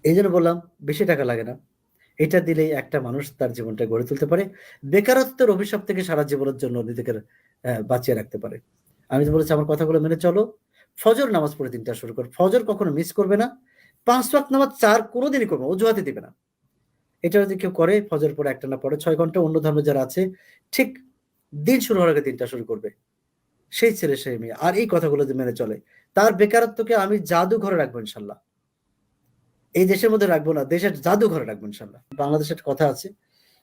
এই জন্য বললাম বেশি টাকা লাগে না। এটা দিলেই একটা মানুষ তার জীবনটা গড়ে তুলতে পারে। বেকারত্বের অভিশাপ থেকে সারা জীবনের জন্য নিজেকে বাঁচিয়ে রাখতে পারে। আমি তো বলেছি আমার কথাগুলো মেনে চলো। ফজর নামাজ পড়ে দিনটা শুরু করো। ফজর কখনো মিস করবে না। ৫ ওয়াক্ত নামাজ ৪ কোনদিনই করবে না। অজুহাতই দিবে না। এটা যদি কেউ করে ফজর পরে একটানা পড়ে ৬ ঘন্টা অন্য ধর্মে যারা আছে ঠিক দিন শুরু হওয়ার আগে দিনটা শুরু করবে। সেই ছেলে সেই মেয়ে। আর এই কথাগুলো যদি মেনে চলে, তার বেকারত্বকে আমি জাদুঘরে রাখবো ইনশাল্লাহ। এই দেশের মধ্যে রাখবো না, দেশের জাদুঘরে রাখবো ইনশাল্লাহ। বাংলাদেশে একটা কথা আছে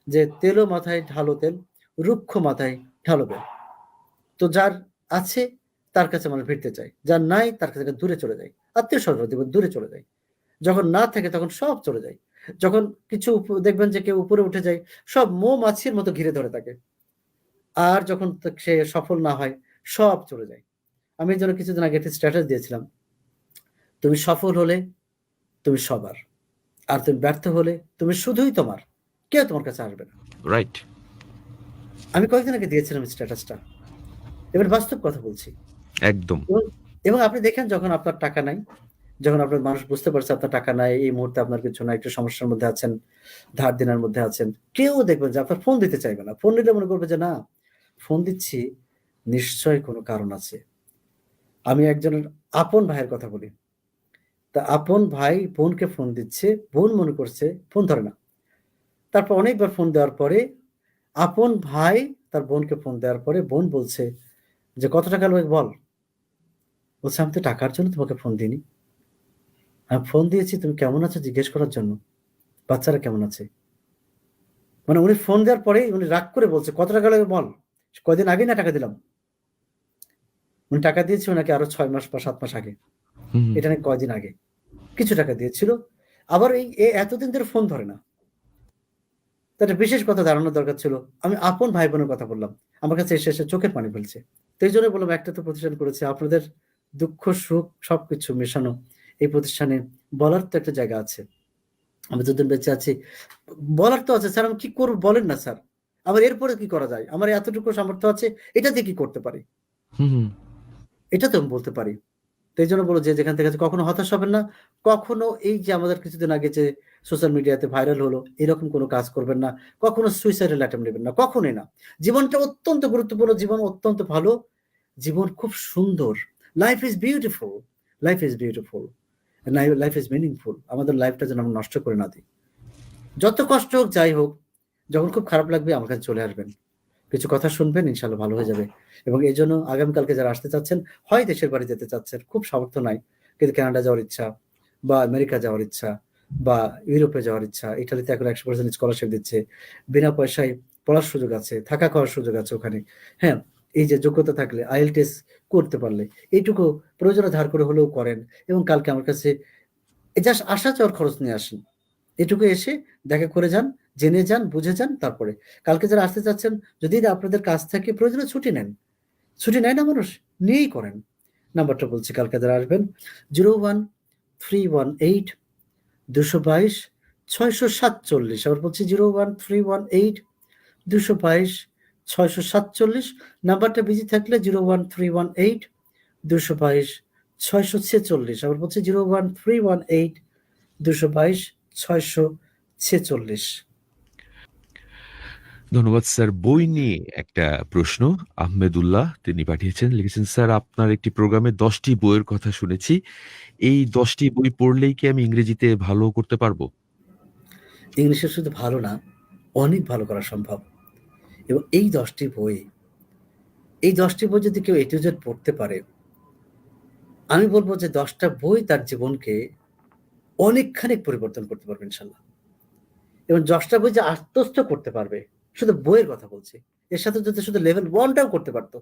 যে, "তেলো মাথায় ঢালো তেল, রুক্ষ মাথায় ঢালো বেল।" তো যার আছে তার কাছে মানুষ ভিড়তে চায়। যার নাই তার কাছে দূরে চলে যায়। আত্মীয়-স্বজন দূরে চলে যায়। যখন না থাকে তখন সব চলে যায়। যখন কিছু দেখবেন যে কেউ উপরে উঠে যায়, সব মৌমাছির মতো ঘিরে ধরে তাকে। আর যখন সে সফল না হয়, সব চলে যায়। আমি এজন্য কিছুদিন আগে একটা স্ট্যাটাস দিয়েছিলাম। তুমি সফল হলে তুমি সবার। আর তুমি ব্যর্থ হলে তুমি শুধুই তোমার। কেউ তোমার কাছে আসবে না। রাইট। আমি কয়েকদিন আগে দিয়েছিলাম স্ট্যাটাসটা। এবার বাস্তব কথা বলছি। একদম। এবং এবং আপনি দেখেন যখন আপনার টাকা নাই, যখন আপনার মানুষ বুঝতে পারছে আপনার টাকা নাই, এই মুহূর্তে আপনার কিছু নাই, একটু সমস্যার মধ্যে আছেন, ধার দেনার মধ্যে আছেন। কেউ দেখবেন যে আপনার ফোন দিতে চাইবে না। ফোন নিলে মনে করবে যে না, ফোন দিচ্ছি নিশ্চয়ই কোনো কারণ আছে। আমি একজনের আপন ভাইয়ের কথা বলি। তা আপন ভাই বোনকে ফোন দিচ্ছে, বোন মনে করছে ফোন ধরে না। তারপর অনেকবার ফোন দেওয়ার পরে আপন ভাই তার বোনকে ফোন দেওয়ার পরে বোন বলছে যে, "কত টাকা লাগবে বল?" বলছে, "আমি তো টাকার জন্য তোমাকে ফোন দিইনি। আমি ফোন দিয়েছি তুমি কেমন আছো জিজ্ঞেস করার জন্য। বাচ্চারা কেমন আছে?" মানে উনি ফোন দেওয়ার পরেই উনি রাগ করে বলছে, "কত টাকা লাগবে বল?" কয়দিন আগেই না টাকা দিলাম। উনি টাকা দিয়েছিল নাকি আরো ৬ মাস বা ৭ মাস আগে। হুম, এটা নাকি কয়দিন আগে। কিছু টাকা দিয়েছিল। আবার এতদিন ধরে ফোন ধরে না। তো একটা বিশেষ কথা জানানোর দরকার ছিল। আমি আপন ভাই-বোনের কথা বললাম। আমার কাছে এসে চোখের পানি ফেলছে। তো এইজন্য বললাম একটা তো প্রতিষ্ঠান করেছি। আপনাদের দুঃখ সুখ সবকিছু মেশানো এই প্রতিষ্ঠানে বলার তো একটা জায়গা আছে। আমি যতদিন বেঁচে আছি বলার তো আছে, "স্যার আমি কি করব বলেন না স্যার। আবার এরপরে কি করা যায়? আমার এতটুকু সামর্থ্য আছে, এটা দিয়ে কি করতে পারি?" হুম, হুম। এটা তো আমি বলতে পারি। তো এইজন্য বলব যে যেখান থেকে আছে কখনো হতাশ হবেন না। কখনো এই যে আমাদের কিছুদিন আগে যে সোশ্যাল মিডিয়াতে ভাইরাল হলো, এরকম কোনো কাজ করবেন না। কখনো সুইসাইডাল অ্যাটেম্প্ট নিবেন না। কখনোই না। জীবনটা অত্যন্ত গুরুত্বপূর্ণ, জীবন অত্যন্ত ভালো। জীবন খুব সুন্দর। Life is beautiful, life is beautiful. Life is meaningful. আমাদের লাইফটা যেন আমরা নষ্ট করে না দেই। যত কষ্ট হোক, যাই হোক, যখন খুব খারাপ লাগবে আমার কাছে চলে আসবেন। কিছু কথা শুনবেন, ইনশাআল্লাহ ভালো হয়ে যাবে। এবং এজন্য আগামীকালকে যারা আসতে চাচ্ছেন, হয় দেশের বাড়ি যেতে চাচ্ছেন, খুব সামর্থ্য নাই। কিন্তু কানাডা যাওয়ার ইচ্ছা বা আমেরিকা যাওয়ার ইচ্ছা বা ইউরোপে যাওয়ার ইচ্ছা। ইটালিতে এখন ১০০% স্কলারশিপ দিচ্ছে। বিনা পয়সায় পড়ার সুযোগ আছে, থাকা খাওয়ার সুযোগ আছে ওখানে। হ্যাঁ? এই যে যোগ্যতা থাকলে IELTS করতে পারলে, এইটুকু প্রয়োজনে ধার করে হলেও করেন এবং কালকে আমার কাছে জাস্ট আসা যাওয়ার খরচ নিয়ে আসেন। এটুকু এসে দেখা করে যান, জেনে যান, বুঝে যান তারপরে। কালকে যারা আসতে চাচ্ছেন, যদি আপনাদের কাজ থাকে প্রয়োজনে ছুটি নেন। ছুটি নেয় না মানুষ? নিয়েই করেন। নাম্বারটা বলছি কালকে যারা আসবেন 01318 222 647। আবার বলছি 01318 222 647। নাম্বারটা বিজি থাকলে 01318 222 646। আবার বলছি 01318 222 646। ধন্যবাদ স্যার। বই নিয়ে একটা প্রশ্ন আহমেদুল্লাহ তিনি পাঠিয়েছেন। লিখেছেন, "স্যার আপনার একটি প্রোগ্রামে ১০ টি বইয়ের কথা শুনেছি। এই ১০ টি বই পড়লেই কি আমি ইংরেজিতে ভালো করতে পারবো?" ইংলিশে শুধু ভালো না, অনেক ভালো করা সম্ভব। এবং এই ১০ টি বই যদি কেউ A to Z পড়তে পারে, আমি বলব যে ১০ টা বই তার জীবনকে অনেকখানি পরিবর্তন করতে পারবে ইনশাআল্লাহ। এবং ১০ টা বই যে আত্মস্থ করতে পারবে, শুধু বইয়ের কথা বলছি। এর সাথে যদি শুধু লেভেল 1 টাও করতে পারত।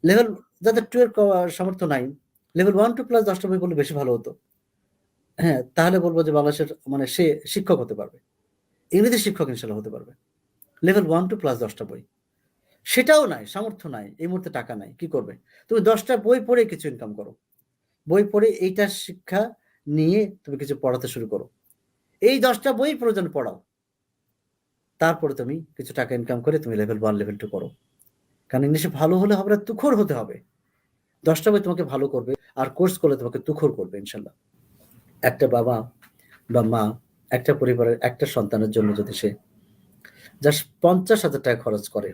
লেভেল যাদের 2 এর সামর্থ্য নাই, লেভেল 1-2 প্লাস ১০ টা বই পড়লে বেশি ভালো হতো। হ্যাঁ, তাহলে বলব যে বাংলাদেশের মানে সে শিক্ষক হতে পারবে। ইংরেজি শিক্ষক ইনশাআল্লাহ হতে পারবে। লেভেল 1-2 প্লাস ১০ টা বই। সেটাও নাই, সামর্থ্য নাই। এই মুহূর্তে টাকা নাই। কি করবে? তুমি ১০ টা বই পড়ে কিছু ইনকাম করো। বই পড়ে এইটার শিক্ষা নিয়ে তুমি কিছু পড়াতে শুরু করো। এই ১০ টা বই প্রয়োজনে পড়াও। তারপরে তুমি কিছু টাকা ইনকাম করে তুমি লেভেল 1, লেভেল 2 করো। কারণ ইংলিশে ভালো হলে হবে না, তুখোড় হতে হবে। ১০ টা বই তোমাকে ভালো করবে। আর কোর্স করলে তোমাকে তুখোড় করবে ইনশাআল্লাহ। একটা বাবা বা মা একটা পরিবারের একটা সন্তানের জন্য যদি সে জাস্ট 50,000 টাকা খরচ করে,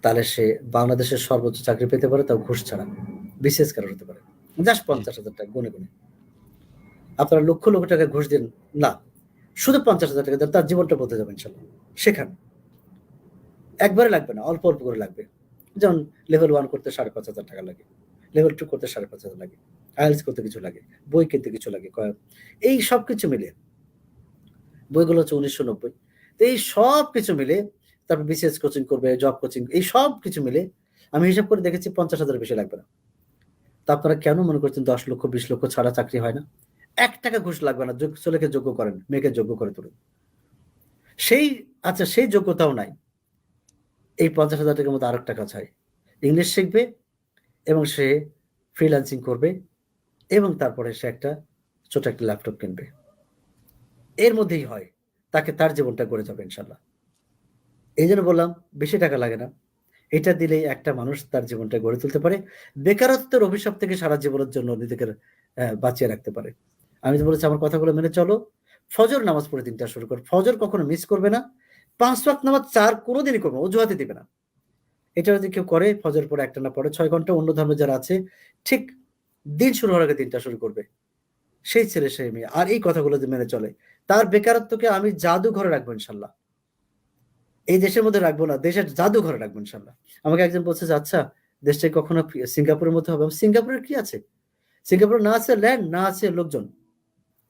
তাহলে সে বাংলাদেশের সর্বোচ্চ চাকরি পেতে পারে, তাও ঘুষ ছাড়া। বিসিএস ক্যাডার হতে পারে। জাস্ট জি। 50,000 টাকা গুনে, গুনে। আপনারা লক্ষ, লক্ষ টাকা ঘুষ দিন। না, শুধু 50,000 টাকা দেন, তার জীবনটা বদলে যাবে ইনশাআল্লাহ। শেখান। একবারে লাগবে না, অল্প, অল্প করে লাগবে। যেমন লেভেল 1 করতে 5,500 টাকা লাগে। লেভেল 2 করতে 5,500 লাগে। IELTS করতে কিছু লাগে। বই কিনতে কিছু লাগে। এই সবকিছু মিলে বইগুলো হচ্ছে 1990। তো এই সবকিছু মিলে তারপর বিসিএস কোচিং করবে, জব কোচিং, এই সবকিছু মিলে আমি হিসাব করে দেখেছি 50,000 এর বেশি লাগবে না। তো আপনারা কেন মনে করছেন 10 লক্ষ 20 লক্ষ ছাড়া চাকরি হয় না? ৳1 ঘুষ লাগবে না। ছেলেকে যোগ্য করেন, মেয়েকে যোগ্য করে তুলুন। সেই যোগ্যতাও নাই। এই 50,000 টাকার মধ্যে আরেকটা কাজ হয়। ইংলিশ শিখবে এবং সে ফ্রিল্যান্সিং করবে এবং তারপরে সে ছোট একটা ল্যাপটপ কিনবে। এর মধ্যেই হয়। তার জীবনটা গড়ে যাবে ইনশাআল্লাহ। এইজন্য বললাম বেশি টাকা লাগে না। এটা দিলেই একটা মানুষ তার জীবনটা গড়ে তুলতে পারে। বেকারত্বের অভিশাপ থেকে সারা জীবনের জন্য নিজেকে বাঁচিয়ে রাখতে পারে। আমি তো বলেছি আমার কথাগুলো মেনে চলো। ফজর নামাজ পড়ে দিনটা শুরু করো। ফজর কখনো মিস করবে না। ৫ ওয়াক্ত নামাজ ৪ কোনদিনই করবে না। অজুহাতই দিবে না। এটা যদি কেউ করে ফজর পরে একটানা পড়ে ৬ ঘন্টা, অন্য ধর্মে যারা আছে ঠিক দিন শুরু হওয়ার আগে দিনটা শুরু করবে। সেই ছেলে সেই মেয়ে। আর এই কথাগুলো যদি মেনে চলে, তার বেকারত্বকে আমি জাদুঘরে রাখবো ইনশাআল্লাহ। এই দেশের মধ্যে রাখবো না, দেশের জাদুঘরে রাখবো ইনশাআল্লাহ। আমাকে একজন বলছে যে, "আচ্ছা, দেশটাকে কখনো সিঙ্গাপুরের মতো হবে?" সিঙ্গাপুরের কি আছে? সিঙ্গাপুরে না আছে ল্যান্ড, না আছে লোকজন।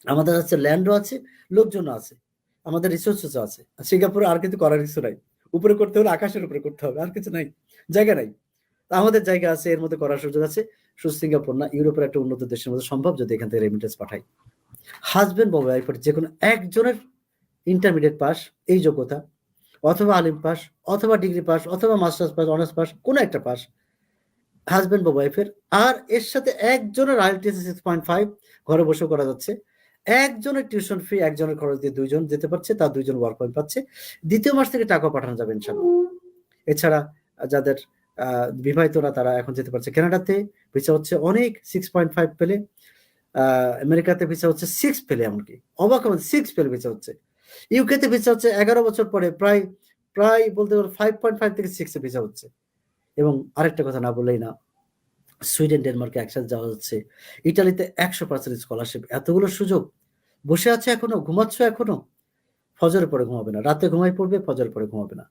আমাদের আছে ল্যান্ডও আছে, লোকজনও আছে। আমাদের রিসোর্সেসও আছে। আর সিঙ্গাপুরে আর কিছু করার কিছু নাই। উপরে করতে হলে আকাশের উপরে করতে হবে। আর কিছু নাই। জায়গা নাই। আমাদের জায়গা আছে, এর মধ্যে করার সুযোগ আছে। শুধু সিঙ্গাপুর না, ইউরোপের একটা উন্নত দেশের মধ্যে সম্ভব যদি এখান থেকে রেমিটেন্স পাঠাই। হাসব্যান্ড বা ওয়াইফের যেকোনো একজনের ইন্টারমিডিয়েট পাস, এই যোগ্যতা, অথবা আলিম পাস, অথবা ডিগ্রি পাস, অথবা মাস্টার্স পাস, অনার্স পাস, কোনো একটা পাস, হাসব্যান্ড বা ওয়াইফের। আর এর সাথে একজনের IELTS 6.5 ঘরে বসেও করা যাচ্ছে। একজনের টিউশন ফি, একজনের খরচ দিয়ে ২ জন যেতে পারছে, তার ২ জন ওয়ার্ক পয়েন্ট পাচ্ছে। ২য় মাস থেকে টাকাও পাঠানো যাবে ইনশাআল্লাহ। এছাড়া যাদের বিবাহিতরা তারা এখন যেতে পারছে কানাডাতে। ভিসা হচ্ছে অনেক 6.5 পেলে, আ আমেরিকাতে ভিসা হচ্ছে 6 পেলে, এমনকি অবাক হবেন 6 পেলে ভিসা হচ্ছে। ইউকেতে ভিসা হচ্ছে ১১ বছর পরে প্রায় বলতে পারেন 5.5 থেকে 6 এ ভিসা হচ্ছে। এবং আরেকটা কথা না বললেই না, সুইডেন, ডেনমার্কে একসাথে যাওয়া যাচ্ছে। ইটালিতে ১০০% স্কলারশিপ। এতগুলো সুযোগ। বসে আছে এখনো, ঘুমাচ্ছ এখনো। ফজরের পরে ঘুমাবে না। রাতে ঘুমায় পড়বে, ফজরের পরে ঘুমাবে না।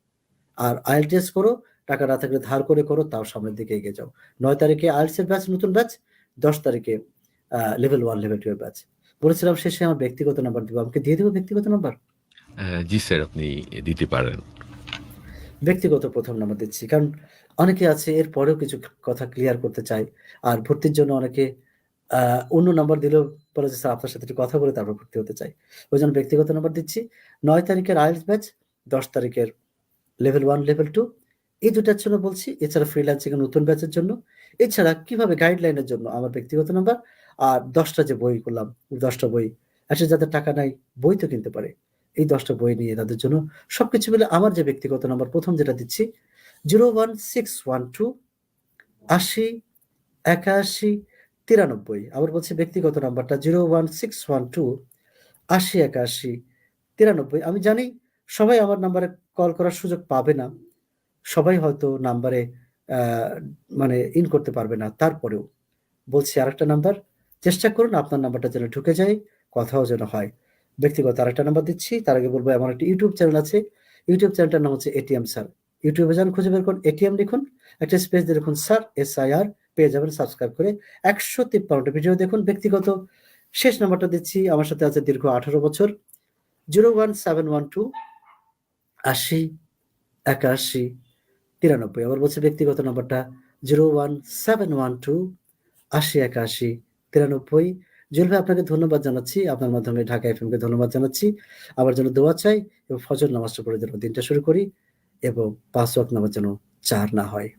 আর IELTS করো, টাকা না থাকলে ধার করে করো, তাও সামনের দিকে এগিয়ে যাও। ৯ তারিখে IELTS এর ব্যাচ, নতুন ব্যাচ। ১০ তারিখে লেভেল 1, লেভেল 2 এর ব্যাচ। বলেছিলাম শেষে আমার ব্যক্তিগত নাম্বার দিব। আমাকে দিয়ে দিব ব্যক্তিগত নাম্বার? জি স্যার, আপনি দিতে পারেন। ব্যক্তিগত ১ম নাম্বার দিচ্ছি। কারণ অনেকে আছে এরপরেও কিছু কথা ক্লিয়ার করতে চায়। আর ভর্তির জন্য অনেকে আ অন্য নাম্বার দিলেও বলে যে, "স্যার আপনার সাথে একটু কথা বলে তারপর ভর্তি হতে চাই।" ওইজন্য ব্যক্তিগত নাম্বার দিচ্ছি। ৯ তারিখের IELTS ব্যাচ, ১০ তারিখের লেভেল 1, লেভেল 2, এই ২ টার জন্য বলছি। এছাড়া ফ্রিল্যান্সিং এর নতুন ব্যাচের জন্য। এছাড়া কিভাবে গাইডলাইনের জন্য আমার ব্যক্তিগত নাম্বার। আর ১০ টা যে বই করলাম, ১০ টা বই। আসলে যাদের টাকা নাই বই তো কিনতে পারে। এই ১০ টা বই নিয়ে তাদের জন্য সবকিছু মিলে আমার যে ব্যক্তিগত নাম্বার ১ম যেটা দিচ্ছি 01612 ৮০ ৮১ ৯৩। আবার বলছি ব্যক্তিগত নাম্বারটা 01612 ৮০ ৮১ ৯৩। আমি জানি সবাই আমার নাম্বারে কল করার সুযোগ পাবে না। সবাই হয়তো নাম্বারে আ মানে ইন করতে পারবে না। তারপরেও বলছি আরেকটা নাম্বার, চেষ্টা করুন আপনার নাম্বারটা যেন ঢুকে যায়, কথাও যেন হয়। ব্যক্তিগত আরেকটা নাম্বার দিচ্ছি। তার আগে বলব আমার একটা YouTube চ্যানেল আছে। YouTube চ্যানেলটার নাম হচ্ছে এটিএম স্যার। YouTube এ যান, খুঁজে বের করুন, এটিএম লিখুন, একটা স্পেস দিয়ে লিখুন স্যার, SIR, পেয়ে যাবেন। সাবস্ক্রাইব করে ১৫৩ টা ভিডিও দেখুন। ব্যক্তিগত শেষ নাম্বারটা দিচ্ছি। আমার সাথে আছে দীর্ঘ ১৮ বছর। 01712 ৮০ ৮১ ৯৩। আবার বলছি ব্যক্তিগত নাম্বারটা 01712 ৮০ ৮১ ৯৩। জুয়েল ভাই, আপনাকে ধন্যবাদ জানাচ্ছি। আপনার মাধ্যমে ঢাকা এফএম কে ধন্যবাদ জানাচ্ছি। আমার জন্য দোয়া চাই এবং ফজর নামাজটা পড়ে যেন দিনটা শুরু করি এবং ৫ ওয়াক্ত নামাজ যেন ৪ না হয়।